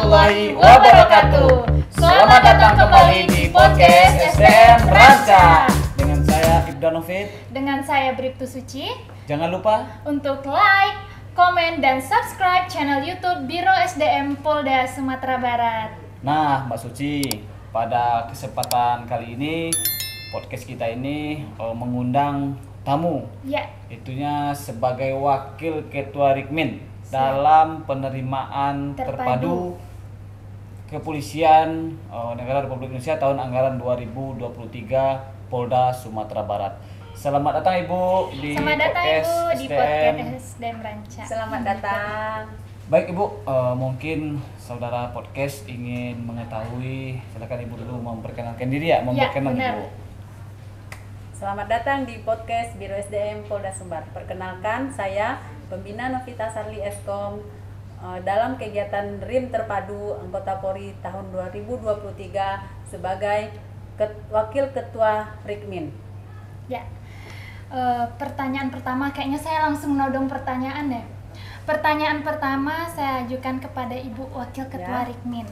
warahmatullahi wabarakatuh. Selamat datang kembali di podcast SDM Ranca. Dengan saya Ibdanovid. Dengan saya Bribtu Suci. Jangan lupa untuk like, komen, dan subscribe channel YouTube Biro SDM Polda Sumatera Barat. Nah, Mbak Suci, pada kesempatan kali ini podcast kita ini mengundang tamu. Ya. Itunya sebagai wakil ketua Rikmin dalam penerimaan terpadu Kepolisian Negara Republik Indonesia tahun anggaran 2023 Polda Sumatera Barat. Selamat datang Ibu di podcast SDM Ranca. Selamat datang. Baik Ibu, mungkin saudara podcast ingin mengetahui, silakan Ibu dulu memperkenalkan diri ya, memperkenalkan Ibu. Selamat datang di podcast Biro SDM Polda Sumbar. Perkenalkan, saya Pembina Novita Sarli Eskom dalam kegiatan RIM Terpadu Anggota Polri tahun 2023 sebagai Wakil Ketua Rikmin. Ya, pertanyaan pertama kayaknya saya langsung nodong pertanyaan deh. Pertanyaan pertama saya ajukan kepada Ibu Wakil Ketua Rikmin.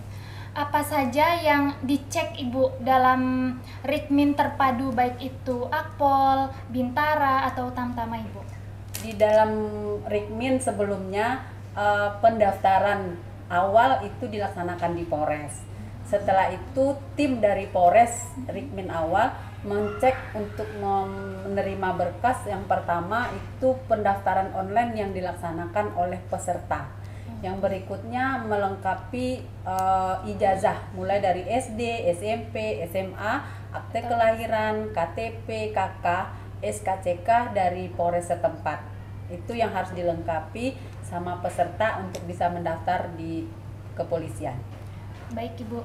Apa saja yang dicek Ibu dalam Rikmin Terpadu, baik itu Akpol, Bintara, atau Tamtama Ibu? Di dalam Rikmin sebelumnya pendaftaran awal itu dilaksanakan di Polres. Setelah itu tim dari Polres Rikmin awal mengecek untuk menerima berkas. Yang pertama itu pendaftaran online yang dilaksanakan oleh peserta. Yang berikutnya melengkapi ijazah mulai dari SD, SMP, SMA, akte kelahiran, KTP, KK, SKCK dari Polres setempat. Itu yang harus dilengkapi sama peserta untuk bisa mendaftar di kepolisian. Baik Ibu,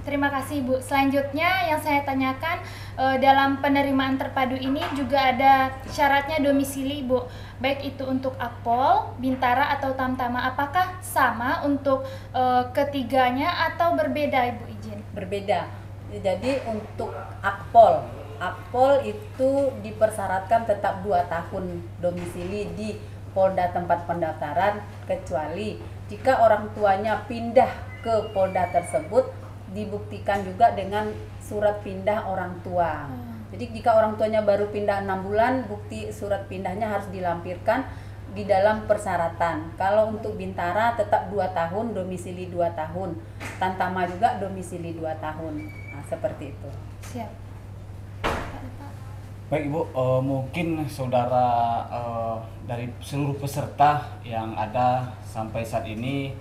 terima kasih Ibu. Selanjutnya yang saya tanyakan, dalam penerimaan terpadu ini juga ada syaratnya domisili Ibu, baik itu untuk Akpol, Bintara, atau Tamtama. Apakah sama untuk ketiganya atau berbeda Ibu izin? Berbeda. Jadi untuk Akpol itu dipersyaratkan tetap 2 tahun domisili di Polda tempat pendaftaran, kecuali jika orang tuanya pindah ke Polda tersebut dibuktikan juga dengan surat pindah orang tua. Jadi jika orang tuanya baru pindah 6 bulan, bukti surat pindahnya harus dilampirkan di dalam persyaratan. Kalau untuk Bintara tetap 2 tahun, domisili 2 tahun. Tamtama juga domisili 2 tahun. Nah, seperti itu. Siap. Baik Ibu, mungkin saudara dari seluruh peserta yang ada sampai saat ini,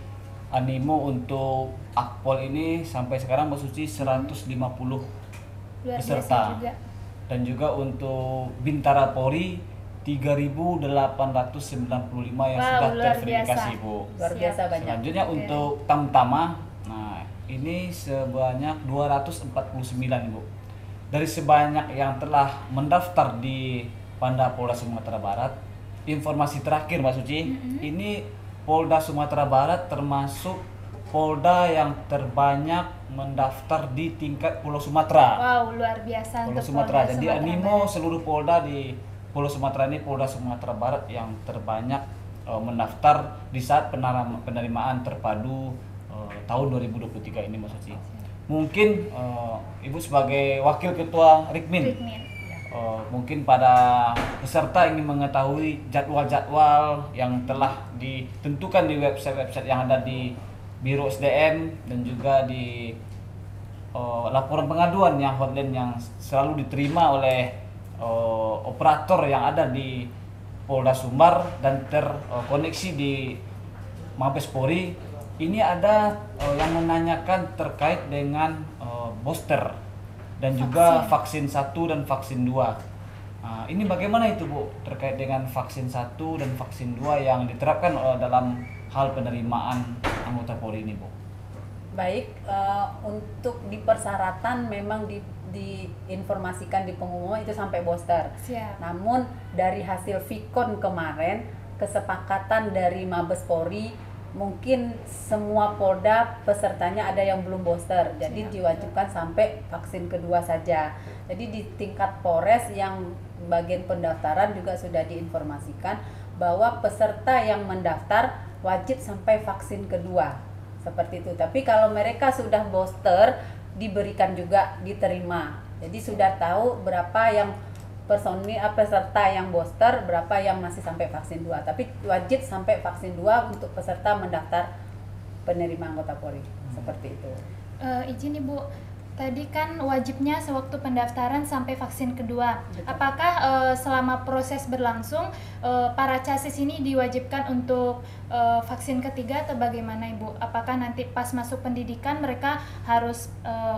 animo untuk Akpol ini sampai sekarang Mbak Suci 150 peserta. Dan juga untuk Bintara Polri 3.895 yang sudah terverifikasi Ibu. Luar biasa banyak. Selanjutnya untuk Tamtama, nah ini sebanyak 249 Ibu. Dari sebanyak yang telah mendaftar di Panda Polda Sumatera Barat, informasi terakhir Mbak Suci, ini Polda Sumatera Barat termasuk Polda yang terbanyak mendaftar di tingkat Pulau Sumatera. Wow, luar biasa. Pulau Sumatera. Jadi animo seluruh Polda di Pulau Sumatera ini, Polda Sumatera Barat yang terbanyak mendaftar di saat penerimaan terpadu tahun 2023 ini Mbak Suci. Mungkin Ibu sebagai Wakil Ketua Rikmin, mungkin pada peserta ingin mengetahui jadwal-jadwal yang telah ditentukan di website-website yang ada di Biro SDM dan juga di laporan pengaduan yang hotline yang selalu diterima oleh operator yang ada di Polda Sumbar dan terkoneksi di Mabes Polri. Ini ada yang menanyakan terkait dengan booster dan juga vaksin 1 dan vaksin 2. Ini bagaimana itu Bu terkait dengan vaksin 1 dan vaksin 2 yang diterapkan dalam hal penerimaan anggota Polri ini Bu? Baik, untuk di persyaratan memang diinformasikan di pengumuman itu sampai booster. Siap. Namun dari hasil Vikon kemarin, kesepakatan dari Mabes Polri, mungkin semua Polda pesertanya ada yang belum booster, jadi diwajibkan sampai vaksin kedua saja. Jadi di tingkat Polres yang bagian pendaftaran juga sudah diinformasikan bahwa peserta yang mendaftar wajib sampai vaksin kedua. seperti itu. Tapi kalau mereka sudah booster, diberikan juga, diterima. Jadi sudah tahu berapa yang peserta yang booster, berapa yang masih sampai vaksin 2. Tapi wajib sampai vaksin 2 untuk peserta mendaftar penerima anggota Polri. Seperti itu. Izin Ibu, tadi kan wajibnya sewaktu pendaftaran sampai vaksin kedua. Betul. Apakah selama proses berlangsung para casis ini diwajibkan untuk vaksin ketiga atau bagaimana Ibu? Apakah nanti pas masuk pendidikan mereka harus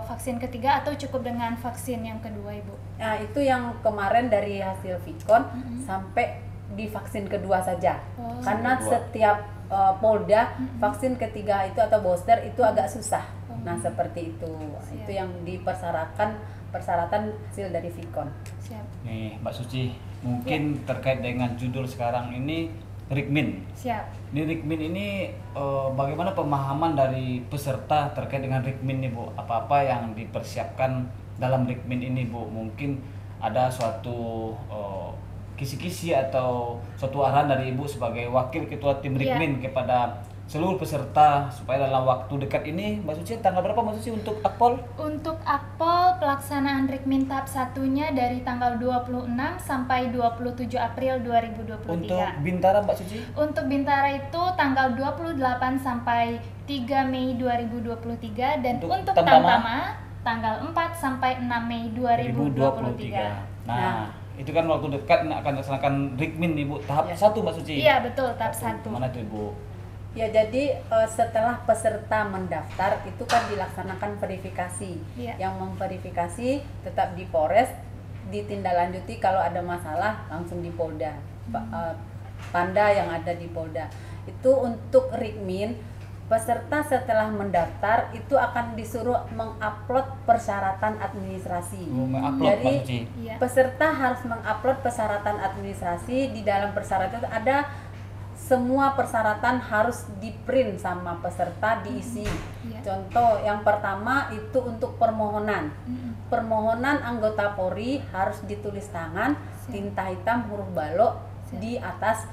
vaksin ketiga atau cukup dengan vaksin yang kedua Ibu? Nah, itu yang kemarin dari hasil Vicon sampai di vaksin kedua saja. Karena setiap Polda vaksin ketiga itu atau booster itu agak susah. Nah, seperti itu. Siap. Itu yang dipersyaratkan hasil dari Vicon. Siap. Nih Mbak Suci, mungkin terkait dengan judul sekarang ini Rikmin. Siap. Ini Rikmin ini bagaimana pemahaman dari peserta terkait dengan Rikmin nih Bu? Apa-apa yang dipersiapkan dalam Rikmin ini Bu? Mungkin ada suatu kisi-kisi atau suatu arahan dari Ibu sebagai wakil ketua tim Rikmin kepada seluruh peserta supaya dalam waktu dekat ini, Mbak Suci, tanggal berapa Mbak Suci untuk Akpol? Untuk Akpol pelaksanaan Rikmin tahap satunya dari tanggal 26 sampai 27 April 2023. Untuk Bintara Mbak Suci? Untuk Bintara itu tanggal 28 sampai 3 Mei 2023 dan untuk Tamtama tanggal 4 sampai 6 Mei 2023. Nah, itu kan waktu dekat akan dilaksanakan Rikmin nih Bu, tahap 1 Mbak Suci. Iya, betul, tahap 1. Mana itu Ibu? Ya, jadi setelah peserta mendaftar itu kan dilaksanakan verifikasi. Yang memverifikasi tetap di Polres, ditindaklanjuti kalau ada masalah langsung di Polda. Panda yang ada di Polda. Itu untuk Rikmin, peserta setelah mendaftar itu akan disuruh mengupload persyaratan administrasi. Jadi peserta harus mengupload persyaratan administrasi. Di dalam persyaratan itu ada semua persyaratan harus di-print sama peserta, diisi. Contoh yang pertama itu untuk permohonan. Permohonan anggota Polri harus ditulis tangan, tinta hitam, huruf balok di atas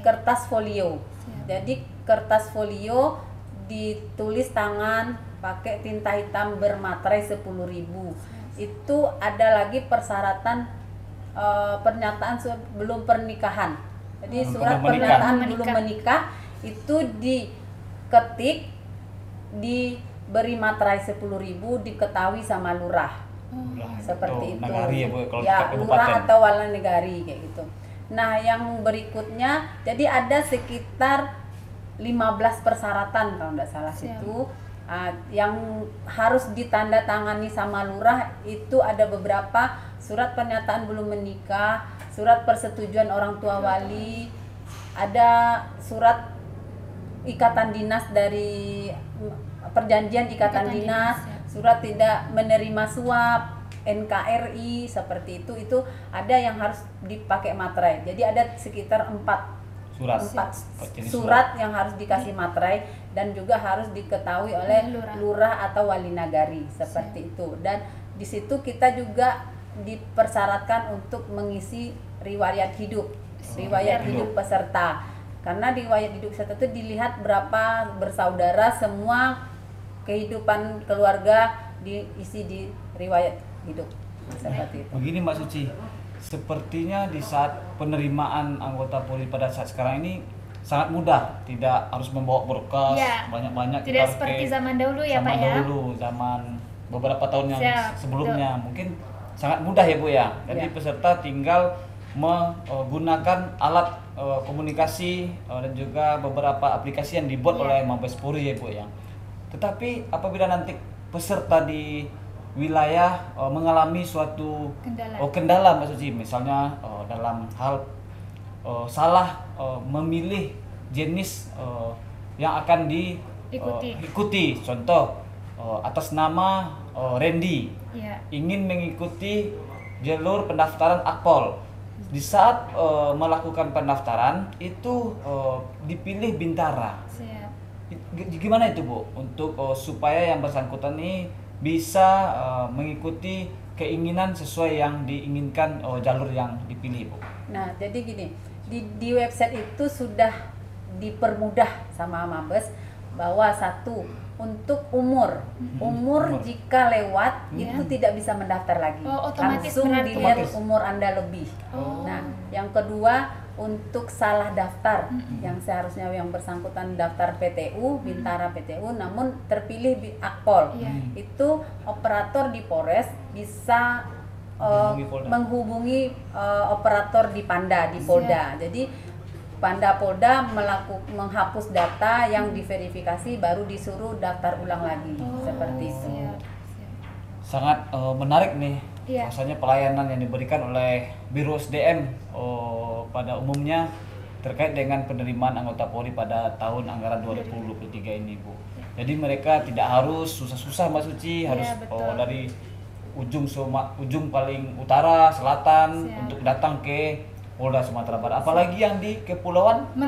kertas folio. Jadi kertas folio ditulis tangan pakai tinta hitam bermaterai 10.000. Itu ada lagi persyaratan pernyataan sebelum pernikahan. Jadi surat pernyataan belum menikah itu diketik, diberi materai 10.000, diketahui sama lurah. Seperti itu. Nagari ya Bu, kalau lurah atau wala negari kayak gitu. Nah, yang berikutnya jadi ada sekitar 15 persyaratan kalau tidak salah itu yang harus ditandatangani sama lurah. Itu ada beberapa surat pernyataan belum menikah, surat persetujuan orang tua wali, ada surat ikatan dinas dari perjanjian ikatan dinas, surat tidak menerima suap, NKRI, seperti itu ada yang harus dipakai materai. Jadi ada sekitar 4 surat yang harus dikasih materai dan juga harus diketahui oleh lurah atau wali nagari, seperti itu. Dan di situ kita juga dipersyaratkan untuk mengisi riwayat hidup peserta. Karena riwayat hidup peserta itu dilihat berapa bersaudara, semua kehidupan keluarga diisi di riwayat hidup. Seperti itu. Begini Mbak Suci, sepertinya di saat penerimaan anggota Polri pada saat sekarang ini sangat mudah, tidak harus membawa berkas banyak-banyak. Tidak seperti zaman dahulu ya Pak ya. Zaman beberapa tahun yang sebelumnya mungkin sangat mudah ya Bu ya. Jadi peserta tinggal menggunakan alat komunikasi dan juga beberapa aplikasi yang dibuat oleh Mabes Polri ya Bu ya. Tetapi apabila nanti peserta di wilayah mengalami suatu kendala Mbak Suci, misalnya dalam hal salah memilih jenis yang akan diikuti, contoh atas nama Randy ingin mengikuti jalur pendaftaran Akpol. Di saat melakukan pendaftaran itu dipilih Bintara. Gimana itu Bu untuk supaya yang bersangkutan ini bisa mengikuti keinginan sesuai yang diinginkan jalur yang dipilih Bu? Nah, jadi gini, di website itu sudah dipermudah sama Mabes. bahwa satu, untuk umur jika lewat itu tidak bisa mendaftar lagi, otomatis langsung berarti. dilihat Otomatis. umur Anda lebih. Nah, yang kedua, untuk salah daftar, yang seharusnya yang bersangkutan daftar PTU, Bintara PTU, namun terpilih Akpol, Iya. itu operator di Polres bisa Menghubungi Polda. menghubungi operator di Panda, di Polda. Jadi Panda Polda menghapus data yang diverifikasi, baru disuruh daftar ulang lagi, seperti itu. Siap. Sangat menarik nih, Iya. rasanya pelayanan yang diberikan oleh Biro SDM pada umumnya terkait dengan penerimaan anggota Polri pada tahun anggaran 2023 ini, Bu. Jadi mereka tidak harus susah-susah, Mbak Suci, harus betul. dari ujung paling utara, selatan Siap. untuk datang ke Polda Sumatera Barat. Apalagi yang di Kepulauan Siap.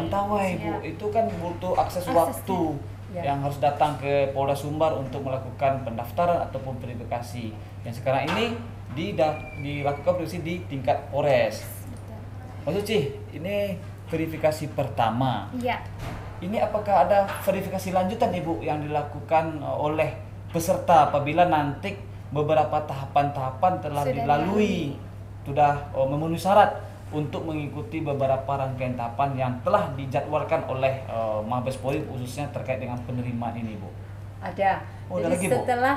Mentawai, Bu. Itu kan butuh akses waktu. Ya. Yang harus datang ke Polda Sumbar untuk melakukan pendaftaran ataupun verifikasi. Yang sekarang ini dilakukan verifikasi di tingkat Polres. Mas Suci, ini verifikasi pertama. Iya. Ini apakah ada verifikasi lanjutan, Ibu, yang dilakukan oleh peserta apabila nanti beberapa tahapan-tahapan telah Sudah dilalui, sudah memenuhi syarat untuk mengikuti beberapa rangkaian tahapan yang telah dijadwalkan oleh Mabes Polri, khususnya terkait dengan penerimaan ini, Bu? Ada. Oh, ada Jadi lagi, Bu? setelah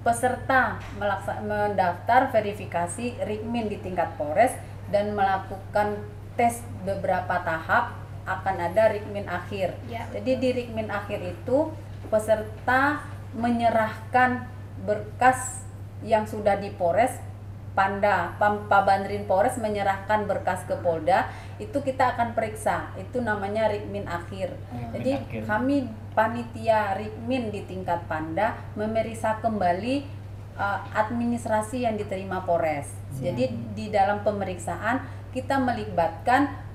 peserta mendaftar verifikasi Rikmin di tingkat Polres dan melakukan tes beberapa tahap, akan ada Rikmin akhir. Ya. Jadi di Rikmin akhir itu peserta menyerahkan berkas yang sudah di Polres, Pabandrin Polres menyerahkan berkas ke Polda, itu kita akan periksa, itu namanya Rikmin akhir. Jadi akhir. kami panitia Rikmin di tingkat Panda memeriksa kembali administrasi yang diterima Polres. Jadi di dalam pemeriksaan kita melibatkan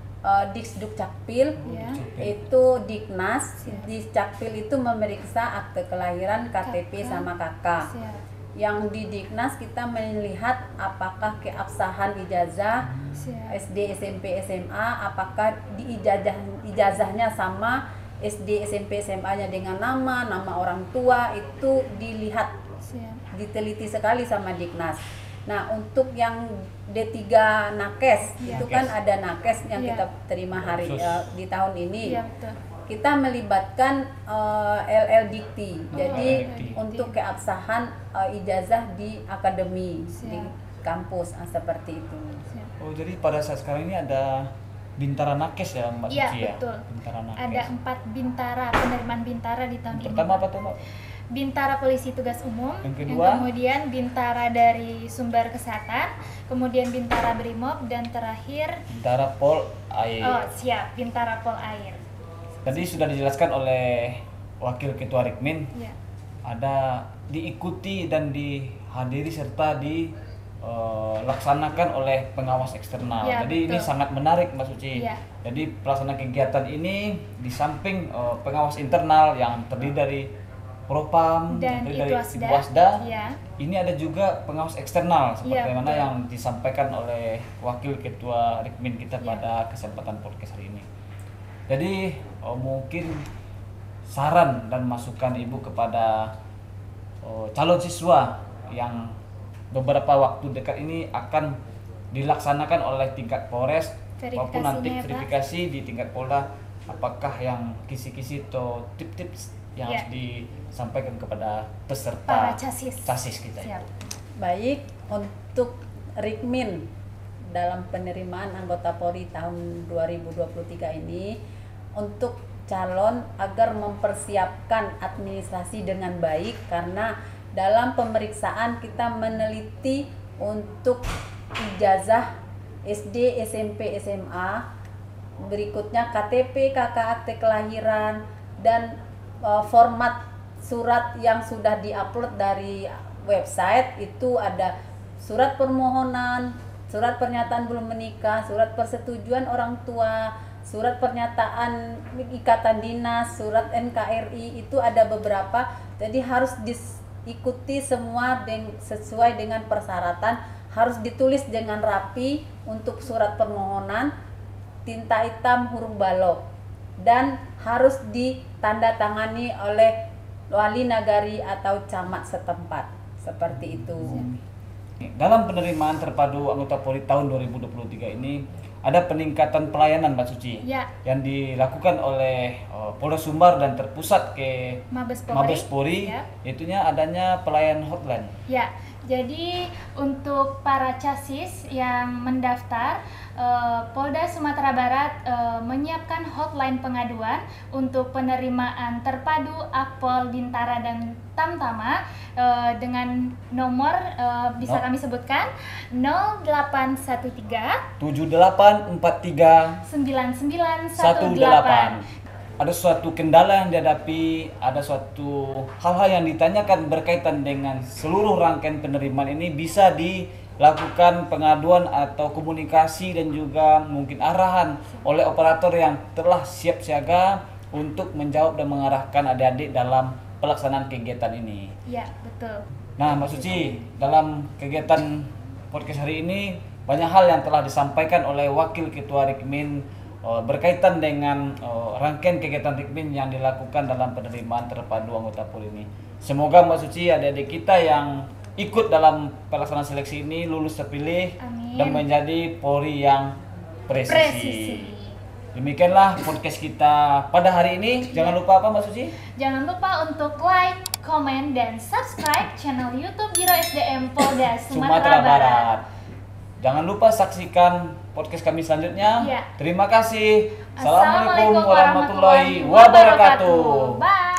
Disduk Cakpil, Ya. itu Diknas. Di Cakpil itu memeriksa akte kelahiran, KTP sama KK. Siap. Yang di Diknas kita melihat apakah keabsahan ijazah Siap. SD, SMP, SMA, apakah di ijazahnya sama SD, SMP, SMA-nya dengan nama orang tua, itu dilihat, Siap. diteliti sekali sama Diknas. Nah, untuk yang D3 Nakes, Ya. itu kan ada Nakes yang Ya. kita terima hari Khusus. di tahun ini. Iya, betul. Kita melibatkan LL Dikti. Jadi Dikti. untuk keabsahan ijazah di akademi, di Siap. kampus, seperti itu. Siap. Oh, jadi pada saat sekarang ini ada Bintara Nakes ya, Mbak Iya, Suci ya? betul. Bintara Nakes. Ada 4 bintara, penerimaan bintara di tahun ini. Pertama apa tuh, Mbak? Bintara Polisi Tugas Umum, Yang kedua? kemudian Bintara dari Sumber Kesehatan, kemudian Bintara Brimob, dan terakhir Bintara Pol Air. siap, Bintara Pol Air. Tadi sudah dijelaskan oleh Wakil Ketua Rikmin, Ya. ada diikuti dan dihadiri serta dilaksanakan oleh pengawas eksternal. Ya, Jadi ini betul. sangat menarik, Mbak Suci. Ya. Jadi pelaksanaan kegiatan ini di samping pengawas internal yang terdiri dari Propam, Dan terdiri dari Itwasda. Itwasda. Ya. Ini ada juga pengawas eksternal seperti Ya, mana betul. yang disampaikan oleh Wakil Ketua Rikmin kita Ya. pada kesempatan podcast hari ini. Jadi mungkin saran dan masukan Ibu kepada calon siswa yang beberapa waktu dekat ini akan dilaksanakan oleh tingkat Polres maupun nanti Verifikasinya, Pak. verifikasi di tingkat Polda, apakah yang kisi-kisi atau tips-tips yang Ya. harus disampaikan kepada peserta Para casis. kita. Siap. Baik, untuk Rikmin dalam penerimaan anggota Polri tahun 2023 ini, untuk calon agar mempersiapkan administrasi dengan baik, karena dalam pemeriksaan kita meneliti untuk ijazah SD, SMP, SMA, berikutnya KTP, KK, akte kelahiran, dan format surat yang sudah diupload dari website. Itu ada surat permohonan, surat pernyataan belum menikah, surat persetujuan orang tua, surat pernyataan ikatan dinas, surat NKRI, itu ada beberapa. Jadi harus diikuti semua sesuai dengan persyaratan, harus ditulis dengan rapi. Untuk surat permohonan tinta hitam huruf balok, dan harus ditandatangani oleh wali nagari atau camat setempat. Seperti itu. Dalam penerimaan terpadu anggota Polri tahun 2023 ini ada peningkatan pelayanan Mbak Suci Ya. yang dilakukan oleh Polda Sumbar dan terpusat ke Mabes Polri, Ya. itunya adanya pelayanan hotline. Ya, jadi untuk para chassis yang mendaftar, Polda Sumatera Barat menyiapkan hotline pengaduan untuk penerimaan terpadu Akpol, Bintara, dan Tamtama dengan nomor bisa kami sebutkan 0813 7843 9918. Ada suatu kendala yang dihadapi, ada suatu hal-hal yang ditanyakan berkaitan dengan seluruh rangkaian penerimaan ini, bisa dilakukan pengaduan atau komunikasi dan juga mungkin arahan oleh operator yang telah siap siaga untuk menjawab dan mengarahkan adik-adik dalam pelaksanaan kegiatan ini. Ya, betul. Nah, Mbak Suci, dalam kegiatan podcast hari ini banyak hal yang telah disampaikan oleh Wakil Ketua Rikmin berkaitan dengan rangkaian kegiatan Rikmin yang dilakukan dalam penerimaan terpadu anggota Polri ini. Semoga Mbak Suci, adik-adik kita yang ikut dalam pelaksanaan seleksi ini lulus terpilih. Amin. Dan menjadi Polri yang presisi. Presisi. Demikianlah podcast kita pada hari ini. Jangan lupa apa Mbak Suci? Jangan lupa untuk like, komen, dan subscribe channel YouTube Biro SDM Polda Sumatera Barat. Jangan lupa saksikan podcast kami selanjutnya. Iya. Terima kasih. Assalamualaikum warahmatullahi wabarakatuh. Bye.